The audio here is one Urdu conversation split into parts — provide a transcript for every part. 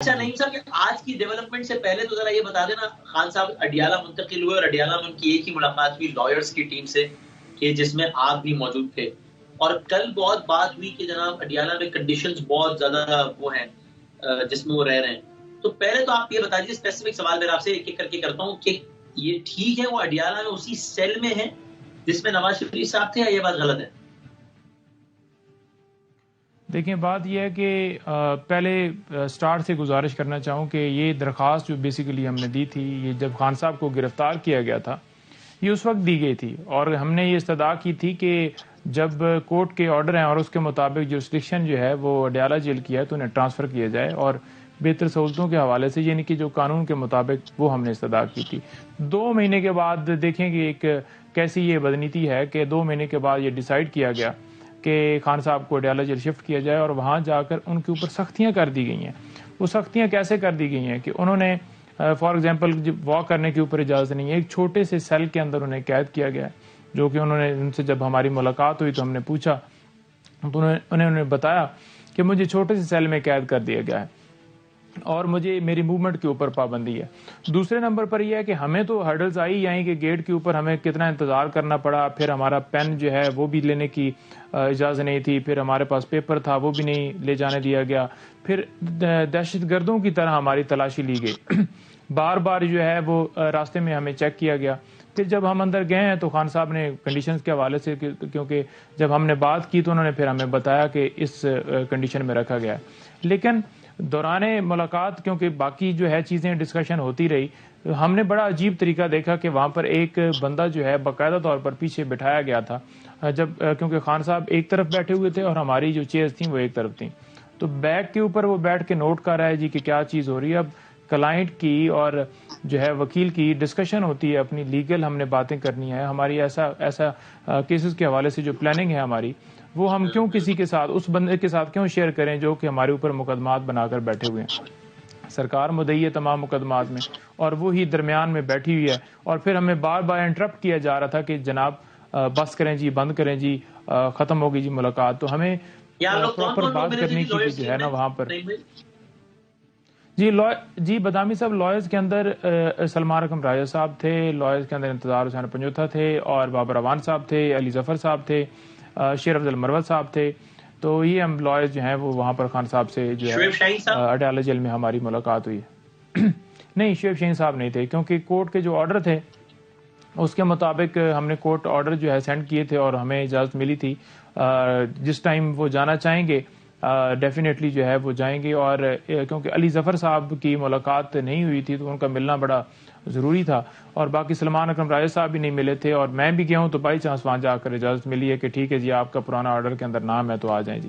اچھا نہیں سر کہ آج کی ڈیولپمنٹ سے پہلے تو ذرا یہ بتا دینا، خان صاحب اڈیالہ منتقل ہوئے اور اڈیالہ میں ان کی ایک ہی ملاقات ہوئی لائرز کی ٹیم سے کہ جس میں آپ بھی موجود تھے، اور کل بہت بات ہوئی کہ جناب اڈیالہ میں کنڈیشنز بہت زیادہ وہ ہیں جس میں وہ رہ رہے ہیں. تو پہلے تو آپ یہ بتا دیجیے، اسپیسیفک سوال میرا آپ سے ایک ایک کر کے کرتا ہوں کہ یہ ٹھیک ہے وہ اڈیالہ میں اسی سیل میں ہے جس میں نواز شریف صاحب تھے، یا یہ بات غلط ہے؟ دیکھیں بات یہ ہے کہ پہلے سٹارٹ سے گزارش کرنا چاہوں کہ یہ درخواست جو بیسیکلی ہم نے دی تھی، یہ جب خان صاحب کو گرفتار کیا گیا تھا یہ اس وقت دی گئی تھی، اور ہم نے یہ استدعا کی تھی کہ جب کورٹ کے آرڈر ہیں اور اس کے مطابق جورسڈکشن جو ہے وہ اڈیالہ جیل کی ہے تو انہیں ٹرانسفر کیا جائے، اور بہتر سہولتوں کے حوالے سے یعنی کہ جو قانون کے مطابق وہ ہم نے استدعا کی تھی. 2 مہینے کے بعد دیکھیں کہ ایک کیسی یہ بدنیتی ہے کہ 2 مہینے کے بعد یہ ڈیسائیڈ کیا گیا کہ خان صاحب کو اڈیالہ جیل شفٹ کیا جائے، اور وہاں جا کر ان کے اوپر سختیاں کر دی گئی ہیں. وہ سختیاں کیسے کر دی گئی ہیں کہ انہوں نے فار ایگزامپل واک کرنے کے اوپر اجازت نہیں ہے، ایک چھوٹے سے سیل کے اندر انہیں قید کیا گیا ہے، جو کہ انہوں نے ان سے جب ہماری ملاقات ہوئی تو ہم نے پوچھا تو انہوں نے بتایا کہ مجھے چھوٹے سے سیل میں قید کر دیا گیا ہے اور مجھے میری موومنٹ کے اوپر پابندی ہے. دوسرے نمبر پر یہ ہے کہ ہمیں تو ہرڈلز آئی یہیں کہ گیٹ کے اوپر ہمیں کتنا انتظار کرنا پڑا، پھر ہمارا پین جو ہے وہ بھی لینے کی اجازت نہیں تھی، پھر ہمارے پاس پیپر تھا وہ بھی نہیں لے جانے دیا گیا، پھر دہشت گردوں کی طرح ہماری تلاشی لی گئی. بار بار جو ہے وہ راستے میں ہمیں چیک کیا گیا. پھر جب ہم اندر گئے ہیں تو خان صاحب نے کنڈیشنز کے حوالے سے، کیونکہ جب ہم نے بات کی تو انہوں نے پھر ہمیں بتایا کہ اس کنڈیشن میں رکھا گیا ہے. لیکن دوران ملاقات کیونکہ باقی جو ہے چیزیں ڈسکشن ہوتی رہی، ہم نے بڑا عجیب طریقہ دیکھا کہ وہاں پر ایک بندہ جو ہے باقاعدہ طور پر پیچھے بٹھایا گیا تھا، جب کیونکہ خان صاحب ایک طرف بیٹھے ہوئے تھے اور ہماری جو چیئرز تھیں وہ ایک طرف تھیں، تو بیک کے اوپر وہ بیٹھ کے نوٹ کر رہا ہے جی کہ کیا چیز ہو رہی ہے. اب کلائنٹ کی اور جو ہے وکیل کی ڈسکشن ہوتی ہے، اپنی لیگل ہم نے باتیں کرنی ہے، ہماری ایسا کیسز کے حوالے سے جو پلاننگ ہے ہماری، وہ ہم کیوں کسی کے ساتھ، اس بندے کے ساتھ کیوں شیئر کریں جو کہ ہمارے اوپر مقدمات بنا کر بیٹھے ہوئے ہیں. سرکار مدعی ہے تمام مقدمات میں اور وہی درمیان میں بیٹھی ہوئی ہے، اور پھر ہمیں بار بار انٹرپٹ کیا جا رہا تھا کہ جناب بس کریں جی، بند کریں جی، ختم ہوگی جی ملاقات. تو ہمیں پراپر بات کرنے کی جو ہے نا وہاں پر جی بدامی صاحب لائرز کے اندر سلمان اکرم راجہ صاحب تھے، لائرز کے اندر انتظار حسین پنجوتھا تھے، اور بابر روان صاحب تھے، علی ظفر صاحب تھے، شیر افضل مروت صاحب تھے. تو یہ ہم لائرز جو ہیں وہ وہاں پر خان صاحب سے جو ہے اڈیالہ جیل میں ہماری ملاقات ہوئی ہے. نہیں، شعیب شاہین صاحب نہیں تھے، کیونکہ کورٹ کے جو آرڈر تھے اس کے مطابق ہم نے کورٹ آرڈر جو ہے سینڈ کیے تھے اور ہمیں اجازت ملی تھی جس ٹائم وہ جانا چاہیں گے ڈیفینیٹلی جو ہے وہ جائیں گے. اور کیونکہ علی ظفر صاحب کی ملاقات نہیں ہوئی تھی تو ان کا ملنا بڑا ضروری تھا، اور باقی سلمان اکرم راجہ صاحب بھی نہیں ملے تھے، اور میں بھی گیا ہوں تو بائی چانس وہاں جا کر اجازت ملی ہے کہ ٹھیک ہے جی آپ کا پرانا آرڈر کے اندر نام ہے تو آ جائیں جی.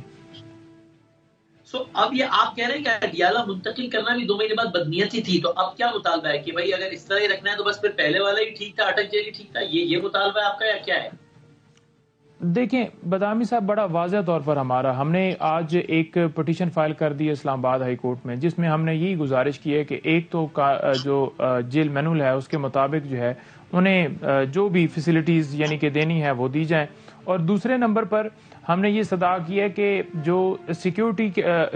اب یہ آپ کہہ رہے ہیں کہ اڈیالہ منتقل کرنا بھی 2 مہینے بعد بدنیتی تھی، تو اب کیا مطالبہ ہے کہ بھائی اگر اس طرح ہی رکھنا ہے تو بس پھر پہلے والا ہی ٹھیک تھا، اٹک جیل ہی ٹھیک تھا، یہ مطالبہ ہے آپ کا یا کیا ہے؟ دیکھیں بدامی صاحب بڑا واضح طور پر ہم نے آج ایک پٹیشن فائل کر دی ہے اسلام آباد ہائی کورٹ میں، جس میں ہم نے یہی گزارش کی ہے کہ ایک تو جو جیل مینول ہے اس کے مطابق جو ہے انہیں جو بھی فیسلٹیز یعنی کہ دینی ہے وہ دی جائیں، اور دوسرے نمبر پر ہم نے یہ استدعا کی ہے کہ جو سیکیورٹی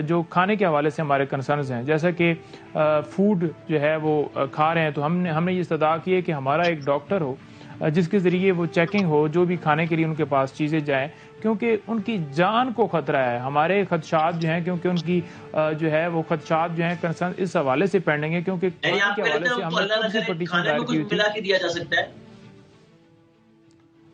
جو کھانے کے حوالے سے ہمارے کنسرنز ہیں، جیسا کہ فوڈ جو ہے وہ کھا رہے ہیں، تو ہم نے یہ استدعا کی ہے کہ ہمارا ایک ڈاکٹر ہو جس کے ذریعے وہ چیکنگ ہو، جو بھی کھانے کے لیے ان کے پاس چیزیں جائیں، کیونکہ ان کی جان کو خطرہ ہے. ہمارے خدشات جو ہیں کیونکہ ان کی جو ہے وہ خدشات جو ہیں کنسرن اس حوالے سے پینڈنگ ہے، کیونکہ کھانے کے حوالے سے ہم نے خود سے پٹیشن دائر کی تھی.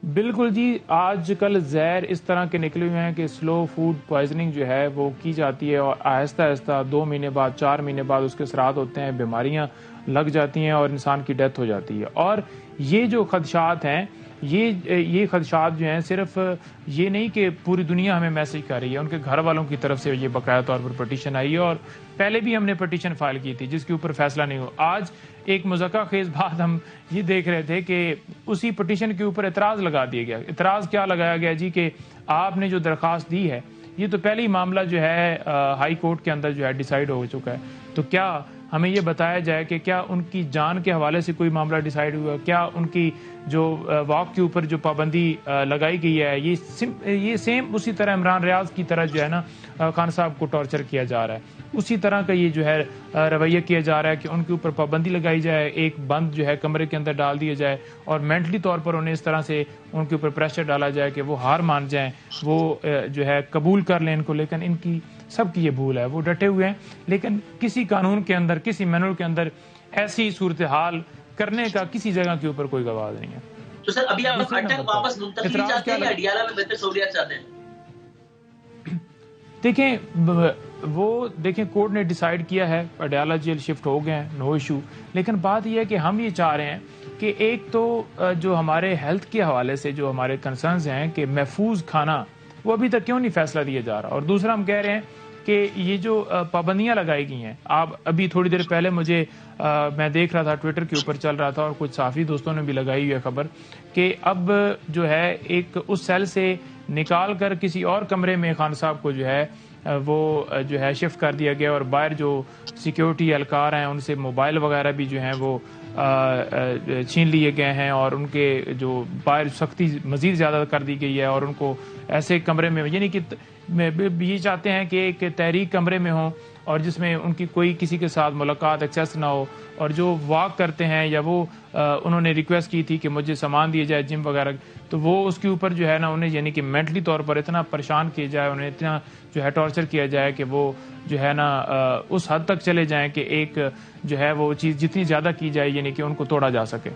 بالکل جی، آج کل زہر اس طرح کے نکلے ہوئے ہیں کہ سلو فوڈ پوائزننگ جو ہے وہ کی جاتی ہے، اور آہستہ آہستہ 2 مہینے بعد 4 مہینے بعد اس کے اثرات ہوتے ہیں، بیماریاں لگ جاتی ہیں اور انسان کی ڈیتھ ہو جاتی ہے. اور یہ جو خدشات ہیں یہ خدشات جو ہیں صرف یہ نہیں کہ پوری دنیا ہمیں میسج کر رہی ہے، ان کے گھر والوں کی طرف سے یہ باقاعدہ طور پر پٹیشن آئی ہے، اور پہلے بھی ہم نے پٹیشن فائل کی تھی جس کے اوپر فیصلہ نہیں ہوا. آج ایک مذکرہ خیز بات ہم یہ دیکھ رہے تھے کہ اسی پٹیشن کے اوپر اعتراض لگا دیا گیا. اعتراض کیا لگایا گیا جی کہ آپ نے جو درخواست دی ہے، یہ تو پہلے ہی معاملہ جو ہے ہائی کورٹ کے اندر جو ہے ڈیسائیڈ ہو چکا ہے، تو کیا ہمیں یہ بتایا جائے کہ کیا ان کی جان کے حوالے سے کوئی معاملہ ڈیسائیڈ ہوا، کیا ان کی جو واک کے اوپر جو پابندی لگائی گئی ہے یہ سیم اسی طرح عمران ریاض کی طرح جو ہے نا خان صاحب کو ٹارچر کیا جا رہا ہے، اسی طرح کا یہ جو ہے رویہ کیا جا رہا ہے کہ ان کے اوپر پابندی لگائی جائے، ایک بند جو ہے کمرے کے اندر ڈال دیا جائے اور مینٹلی طور پر انہیں اس طرح سے ان کے اوپر پریشر ڈالا جائے کہ وہ ہار مان جائیں، وہ جو ہے قبول کر لیں ان کو. لیکن ان کی سب کی یہ بھول ہے، وہ ڈٹے ہوئے ہیں، لیکن کسی قانون کے اندر، کسی مینول کے اندر ایسی صورتحال کرنے کا کسی جگہ کے اوپر کوئی گواہ نہیں ہے. تو سر ابھی آپ اٹک واپس منتقلی چاہتے ہیں یا اڈیالہ میں بہتر سہولیات چاہتے ہیں؟ دیکھیں کورٹ نے ڈیسائیڈ کیا ہے، اڈیالہ جیل شفٹ ہو گئے ہیں، نو ایشو. لیکن بات یہ ہے کہ ہم یہ چاہ رہے ہیں کہ ایک تو جو ہمارے ہیلتھ کے حوالے سے جو ہمارے کنسرنز ہیں کہ محفوظ کھانا، وہ ابھی تک کیوں نہیں فیصلہ دیا جا رہا. اور دوسرا ہم کہہ رہے ہیں کہ یہ جو پابندیاں لگائی گئی ہیں، آپ ابھی تھوڑی دیر پہلے میں دیکھ رہا تھا ٹویٹر کے اوپر چل رہا تھا اور کچھ صحافی دوستوں نے بھی لگائی ہوئی ہے خبر کہ اب جو ہے ایک اس سیل سے نکال کر کسی اور کمرے میں خان صاحب کو جو ہے وہ جو ہے شفٹ کر دیا گیا، اور باہر جو سیکیورٹی اہلکار ہیں ان سے موبائل وغیرہ بھی جو ہیں وہ چھین لیے گئے ہیں، اور ان کے جو باہر سختی مزید زیادہ کر دی گئی ہے، اور ان کو ایسے کمرے میں، یعنی کہ یہ چاہتے ہیں کہ ایک تحریک کمرے میں ہوں اور جس میں ان کی کوئی کسی کے ساتھ ملاقات ایکسیس نہ ہو، اور جو واک کرتے ہیں یا وہ انہوں نے ریکویسٹ کی تھی کہ مجھے سامان دیے جائے جم وغیرہ، تو وہ اس کے اوپر جو ہے نا انہیں یعنی کہ مینٹلی طور پر اتنا پریشان کیا جائے، انہیں اتنا جو ہے ٹارچر کیا جائے کہ وہ جو ہے نا اس حد تک چلے جائیں کہ ایک جو ہے وہ چیز جتنی زیادہ کی جائے یعنی کہ ان کو توڑا جا سکے.